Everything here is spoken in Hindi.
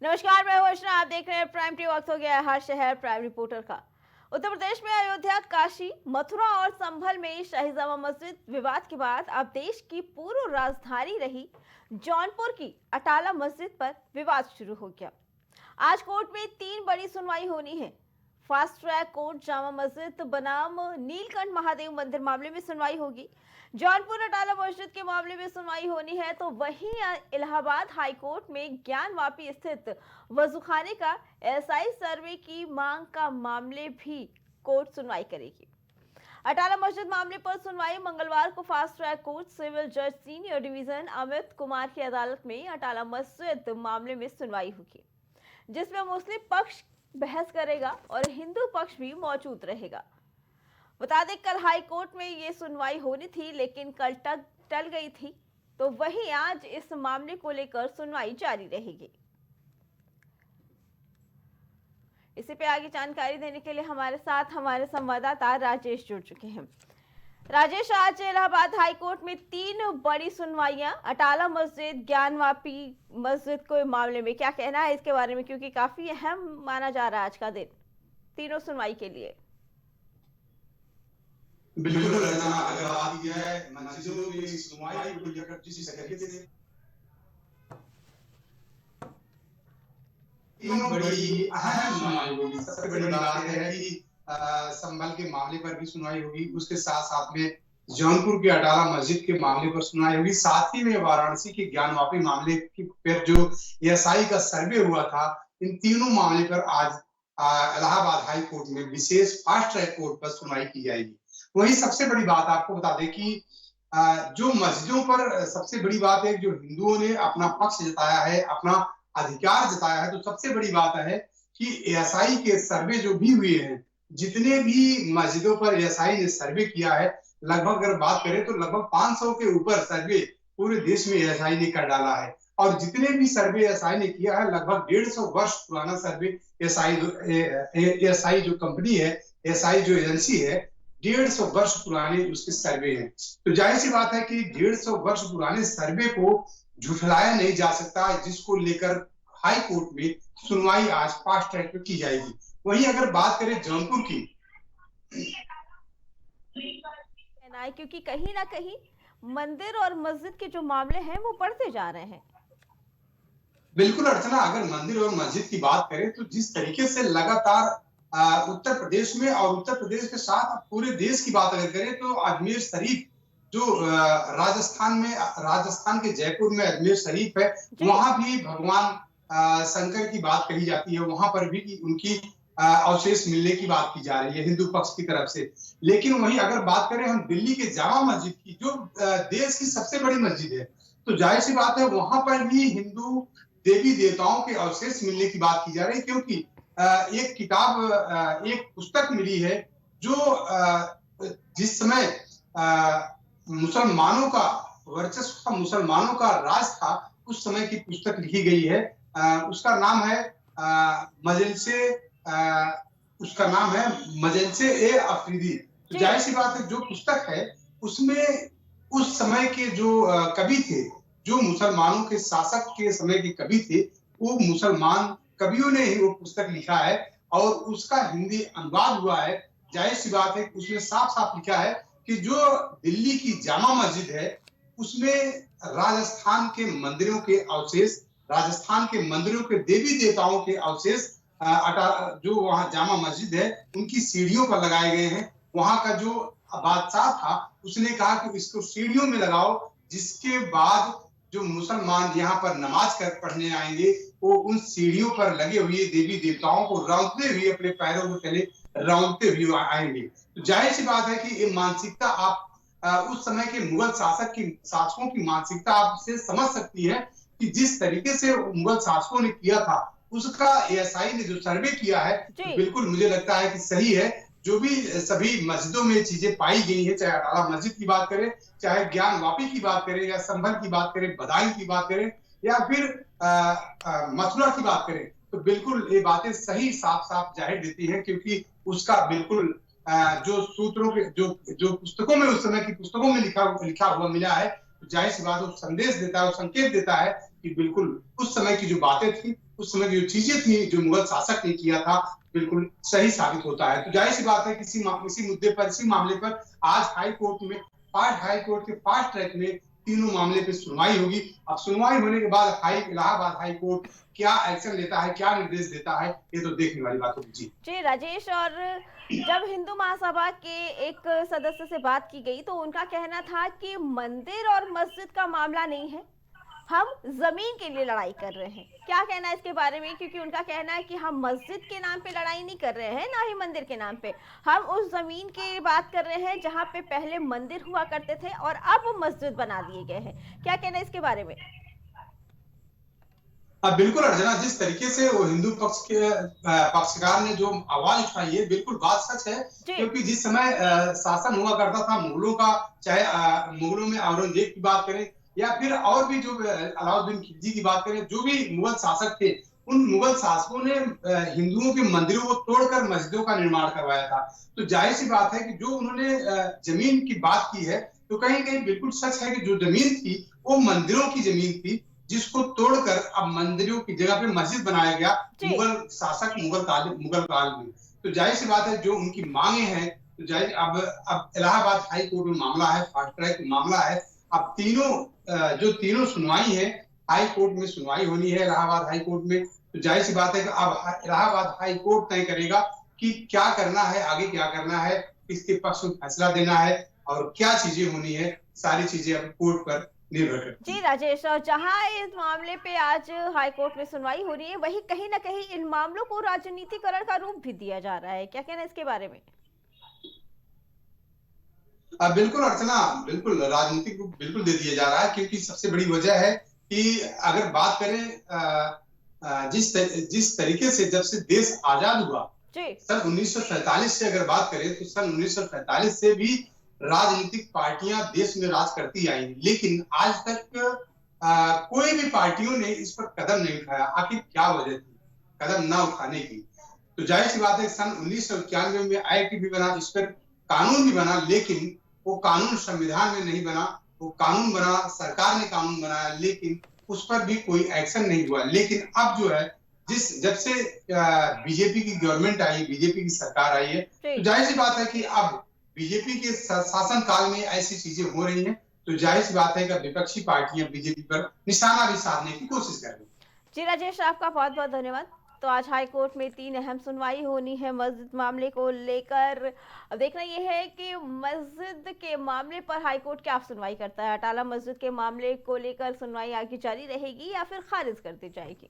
नमस्कार, मैं हूं अर्चना। आप देख रहे हैं प्राइम टी। वक्त हो गया है हर शहर प्राइम रिपोर्टर का। उत्तर प्रदेश में अयोध्या, काशी, मथुरा और संभल में शाही जामा मस्जिद विवाद के बाद अब देश की पूर्व राजधानी रही जौनपुर की अटाला मस्जिद पर विवाद शुरू हो गया। आज कोर्ट में 3 बड़ी सुनवाई होनी है। Fast track court Jama Masjid बनाम नीलकंठ महादेव मंदिर मामले में सुनवाई होगी। जौनपुर अटाला मस्जिद के मामले में सुनवाई होनी है, तो वहीं इलाहाबाद हाई कोर्ट में ज्ञानवापी स्थित वजूखाने का एसआई सर्वे की मांग का मामले भी कोर्ट सुनवाई करेगी। अटाला मस्जिद मामले पर सुनवाई मंगलवार को फास्ट ट्रैक कोर्ट सिविल जज सीनियर डिवीजन अमित कुमार की अदालत में अटाला मस्जिद मामले में सुनवाई होगी, जिसमें मुस्लिम पक्ष बहस करेगा और हिंदू पक्ष भी मौजूद रहेगा। बता दें, कल हाई कोर्ट में ये सुनवाई होनी थी, लेकिन कल टल गई थी, तो वहीं आज इस मामले को लेकर सुनवाई जारी रहेगी। इसी पे आगे जानकारी देने के लिए हमारे साथ हमारे संवाददाता राजेश जुड़ चुके हैं। राजेश, आज इलाहाबाद हाई कोर्ट में 3 बड़ी सुनवाइयां, अटाला मस्जिद, ज्ञानवापी मस्जिद के मामले में क्या कहना है इसके बारे में, क्योंकि काफी अहम माना जा रहा है आज का दिन तीनों सुनवाई के लिए। बिल्कुल रचना, अगर बात की जाए मस्जिदों की सुनवाई को लेकर जिस तरीके से तीन बड़ी अहम सुनवाई होगी। सबसे बड़ी बात यह है कि संभल के मामले पर भी सुनवाई होगी, उसके साथ साथ में जौनपुर के अटाला मस्जिद के मामले पर सुनवाई होगी, साथ ही में वाराणसी के ज्ञानवापी मामले की पर जो एएसआई का सर्वे हुआ था, इन तीनों मामले पर आज इलाहाबाद हाई कोर्ट में विशेष फास्ट ट्रैक कोर्ट पर सुनवाई की जाएगी। वही सबसे बड़ी बात आपको बता दें कि जो मस्जिदों पर सबसे बड़ी बात है, जो हिंदुओं ने अपना पक्ष जताया है, अपना अधिकार जताया है, तो सबसे बड़ी बात है कि एएसआई के सर्वे जो भी हुए हैं, जितने भी मस्जिदों पर एएसआई ने सर्वे किया है, लगभग अगर बात करें तो लगभग 500 के ऊपर सर्वे पूरे देश में एएसआई ने कर डाला है। और जितने भी सर्वे एएसआई ने किया है, लगभग 150 वर्ष पुराना सर्वे एएसआई जो कंपनी है, एएसआई जो एजेंसी है, 150 वर्ष पुराने उसके सर्वे हैं। तो जाहिर सी बात है कि 150 वर्ष पुराने सर्वे को झुठलाया नहीं जा सकता, जिसको लेकर हाई कोर्ट में सुनवाई आज फास्ट ट्रैक पे की जाएगी। वहीं अगर बात करें जौनपुर की, क्योंकि कहीं ना कहीं मंदिर और मस्जिद के जो मामले हैं वो बढ़ते जा रहे हैं। बिल्कुल अर्चना, अगर मंदिर और मस्जिद की बात करें तो जिस तरीके से लगातार उत्तर प्रदेश में और उत्तर प्रदेश के साथ पूरे देश की बात अगर करें तो अजमेर शरीफ जो राजस्थान के जयपुर में अजमेर शरीफ है, वहां भी भगवान शंकर की बात कही जाती है, वहां पर भी उनकी अवशेष मिलने की बात की जा रही है हिंदू पक्ष की तरफ से। लेकिन वहीं अगर बात करें हम दिल्ली के जामा मस्जिद की, जो देश की सबसे बड़ी मस्जिद है, तो जाहिर सी बात है वहां पर भी हिंदू देवी देवताओं के अवशेष मिलने की बात की जा रही है, क्योंकि एक किताब, एक पुस्तक मिली है जो जिस समय मुसलमानों का वर्चस्व था, मुसलमानों का राज था, उस समय की पुस्तक लिखी गई है। उसका नाम है मजलसे ए अफरीदी। तो जाहिर सी बात है जो पुस्तक है उसमें उस समय के जो कवि थे, जो मुसलमानों के शासक के समय के कवि थे, वो मुसलमान कवियों ने ही वो पुस्तक लिखा है और उसका हिंदी अनुवाद हुआ है। जाहिर सी बात है उसमें साफ साफ लिखा है कि जो दिल्ली की जामा मस्जिद है, उसमें राजस्थान के मंदिरों के अवशेष, राजस्थान के मंदिरों के देवी देवताओं के अवशेष जो वहां जामा मस्जिद है उनकी सीढ़ियों पर लगाए गए हैं। वहां का जो बादशाह था उसने कहा कि इसको सीढ़ियों में लगाओ, जिसके बाद जो मुसलमान यहाँ पर नमाज कर पढ़ने आएंगे वो उन सीढ़ियों पर लगे हुए देवी देवताओं को रौंदते हुए, अपने पैरों को तले रौंदते हुए आएंगे। तो जाहिर सी बात है कि ये मानसिकता आप उस समय के मुगल शासकों की मानसिकता आपसे समझ सकती है कि जिस तरीके से मुगल शासकों ने किया था, उसका एएसआई ने जो सर्वे किया है, तो बिल्कुल मुझे लगता है कि सही है। जो भी सभी मस्जिदों में चीजें पाई गई है, चाहे अटाला मस्जिद की बात करें, चाहे ज्ञानवापी की बात करें, या संभल की बात करें, बदायूं की बात करें, या फिर मथुरा की बात करें, तो बिल्कुल ये बातें सही साफ साफ जाहिर देती हैं, क्योंकि उसका बिल्कुल जो सूत्रों के जो पुस्तकों में, उस समय की पुस्तकों में लिखा हुआ मिला है, तो जाहिर सी बात वो संदेश देता है, वो संकेत देता है कि बिल्कुल उस समय की जो बातें थी, उस समय की जो चीजें थी, जो मुगल शासक ने किया था, बिल्कुल सही साबित होता है। तो जाहिर सी बात है इसी मुद्दे पर, इसी मामले पर आज हाई कोर्ट में, हाई कोर्ट के फास्ट ट्रैक में तीनों मामले पे सुनवाई होगी। अब सुनवाई होने के बाद इलाहाबाद हाई कोर्ट क्या एक्शन लेता है, क्या निर्देश देता है, ये तो देखने वाली बात होगी। जी जी राजेश, और जब हिंदू महासभा के एक सदस्य से बात की गई तो उनका कहना था कि मंदिर और मस्जिद का मामला नहीं है, हम जमीन के लिए लड़ाई कर रहे हैं। क्या कहना है इसके बारे में? क्योंकि उनका कहना है कि हम मस्जिद के नाम पे लड़ाई नहीं कर रहे हैं, ना ही मंदिर के नाम पे, हम उस जमीन की बात कर रहे हैं जहां पे पहले मंदिर हुआ करते थे और अब मस्जिद बना दिए गए हैं। क्या कहना है इसके बारे में? बिल्कुल अर्चना, जिस तरीके से वो हिंदू पक्ष के पक्षकार ने जो आवाज उठाई है, बिल्कुल बात सच है। जी क्योंकि जिस समय शासन हुआ करता था मुगलों का, चाहे मुगलों में औरंगजेब की बात करें या फिर और भी जो अलाउद्दीन खिलजी की बात करें, जो भी मुगल शासक थे, उन मुगल शासकों ने हिंदुओं के मंदिरों को तोड़कर मस्जिदों का निर्माण करवाया था। तो जाहिर सी बात है कि जो उन्होंने जमीन की बात की है, तो कहीं कहीं बिल्कुल सच है कि जो जमीन थी वो मंदिरों की जमीन थी, जिसको तोड़कर अब मंदिरों की जगह पे मस्जिद बनाया गया जी मुगल शासक मुगल काल में। तो जाहिर सी बात है जो उनकी मांगे हैं, तो जाहिर अब इलाहाबाद हाई कोर्ट में मामला है, फास्ट ट्रैक मामला है। अब जो तीनों सुनवाई है, हाई कोर्ट में सुनवाई होनी है इलाहाबाद हाई कोर्ट में। तो जाहिर सी बात है कि अब इलाहाबाद हाई कोर्ट तय करेगा कि क्या करना है, आगे क्या करना है, किसके पक्ष में फैसला देना है और क्या चीजें होनी है। सारी चीजें अब कोर्ट पर निर्भर करती जी है। राजेश, और जहां इस मामले पे आज हाई कोर्ट में सुनवाई हो रही है, वहीं कहीं ना कहीं इन मामलों को राजनीतिकरण का रूप भी दिया जा रहा है। क्या कहना है इसके बारे में? बिल्कुल अर्चना, बिल्कुल राजनीतिक रूप बिल्कुल दे दिया जा रहा है, क्योंकि सबसे बड़ी वजह है कि अगर बात करें जिस तरीके से जब से देश आजाद हुआ, जी सन 1947 से अगर बात करें, तो सन 1947 से भी राजनीतिक पार्टियां देश में राज करती आई, लेकिन आज तक कोई भी पार्टियों ने इस पर कदम नहीं उठाया। आखिर क्या वजह थी कदम ना उठाने की? तो जाहिर सी बात है सन 1991 में एक्ट भी बना, जिस पर कानून भी बना, लेकिन वो कानून संविधान में नहीं बना। वो कानून बना, सरकार ने कानून बनाया, लेकिन उस पर भी कोई एक्शन नहीं हुआ। लेकिन अब जो है, जब से बीजेपी की गवर्नमेंट आई, बीजेपी की सरकार आई है, तो जी जाहिर सी बात है कि अब बीजेपी के शासन काल में ऐसी चीजें हो रही हैं। तो जाहिर सी बात है कि विपक्षी पार्टियां बीजेपी पर निशाना भी साधने की कोशिश कर रही हैं। जी राजेश, आपका बहुत बहुत धन्यवाद। तो आज हाई कोर्ट में 3 अहम सुनवाई होनी है मस्जिद मामले को लेकर। अब देखना यह है कि मस्जिद के मामले पर हाई कोर्ट क्या सुनवाई करता है। अटाला मस्जिद के मामले को लेकर सुनवाई आगे जारी रहेगी या फिर खारिज कर दी जाएगी।